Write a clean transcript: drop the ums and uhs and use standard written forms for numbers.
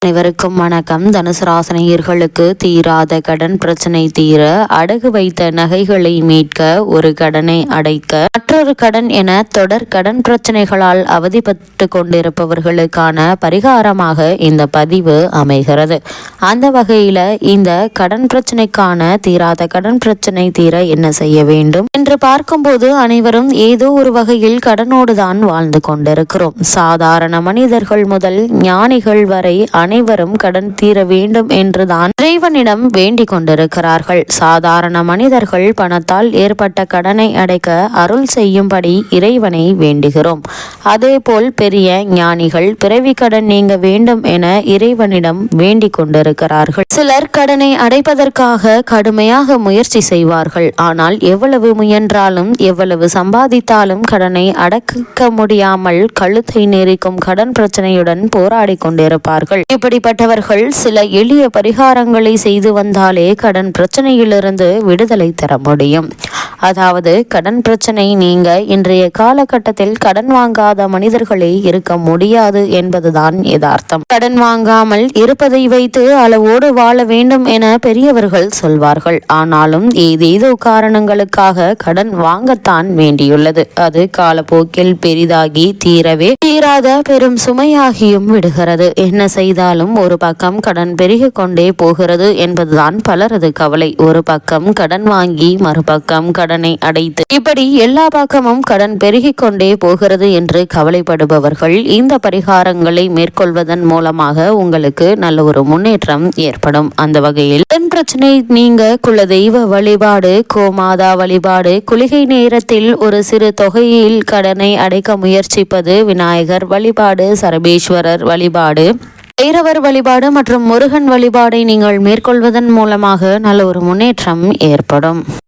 அனைவருக்கும் வணக்கம். தனுசு ராசினியர்களுக்கு தீராத கடன் பிரச்சனை தீர, அடகு வைத்த நகைகளை மீட்க, ஒரு கடனை அடைக்க, மற்றொரு கடன் என தொடர் கடன் பிரச்சனைகளால் அவதிப்பட்டு கொண்டிருப்பவர்களுக்கான பரிகாரமாக இந்த பதிவு அமைகிறது. அந்த வகையில இந்த கடன் பிரச்சனைக்கான தீராத கடன் பிரச்சனை தீர என்ன செய்ய வேண்டும் என்று பார்க்கும்போது, அனைவரும் ஏதோ ஒரு வகையில் கடனோடு தான் வாழ்ந்து கொண்டிருக்கிறோம். சாதாரண மனிதர்கள் முதல் ஞானிகள் வரை அனைவரும் கடன் தீர வேண்டும் என்றுதான் இறைவனிடம் வேண்டிக் கொண்டிருக்கிறார்கள். சாதாரண மனிதர்கள் பணத்தால் ஏற்பட்ட கடனை அடைக்க அருள் செய்யும்படி இறைவனை வேண்டுகிறோம். அதேபோல் பெரிய ஞானிகள் பிறவி கடன் நீங்க வேண்டும் என இறைவனிடம் வேண்டிக் கொண்டிருக்கிறார்கள். சிலர் கடனை அடைப்பதற்காக கடுமையாக முயற்சி செய்வார்கள். ஆனால் எவ்வளவு முயன்றாலும் எவ்வளவு சம்பாதித்தாலும் கடனை அடக்க முடியாமல் கழுத்தை நெரிக்கும் கடன் பிரச்சனையுடன் போராடி கொண்டிருப்பார்கள். இப்படிப்பட்டவர்கள் சில எளிய பரிகாரங்களை செய்து வந்தாலே கடன் பிரச்சனையிலிருந்து விடுதலை தர முடியும். அதாவது கடன் பிரச்சனை நீங்க இன்றைய காலகட்டத்தில் கடன் வாங்காத மனிதர்களே இருக்க முடியாது என்பதுதான் யதார்த்தம். கடன் வாங்காமல் இருப்பதை வைத்து அளவோடு வாழ வேண்டும் என பெரியவர்கள் சொல்வார்கள். ஆனாலும் ஏதேதோ காரணங்களுக்காக கடன் வாங்கத்தான் வேண்டியுள்ளது. அது காலப்போக்கில் பெரிதாகி தீராத பெரும் சுமையாகியும் விடுகிறது. என்ன செய்தாலும் ஒரு பக்கம் கடன் பெருகிக் கொண்டே போகிறது என்பதுதான் பலரது கவலை. ஒரு பக்கம் கடன் வாங்கி மறுபக்கம் கடனை அடைத்து, இப்படி எல்லா பக்கமும் கடன் பெருகிக் கொண்டே போகிறது என்று கவலைப்படுபவர்கள் இந்த பரிகாரங்களை மேற்கொள்வதன் மூலமாக உங்களுக்கு நல்ல ஒரு முன்னேற்றம் ஏற்படும். அந்த வகையில் கடன் பிரச்சனை நீங்க குலதெய்வ வழிபாடு, கோமாதா வழிபாடு, குளிகை நேரத்தில் ஒரு சிறு தொகையில் கடனை அடைக்க முயற்சிப்பது, விநாயகர் வழிபாடு, சரபேஸ்வரர் வழிபாடு, பைரவர் வழிபாடு மற்றும் முருகன் வழிபாடை நீங்கள் மேற்கொள்வதன் மூலமாக நல்ல ஒரு முன்னேற்றம் ஏற்படும்.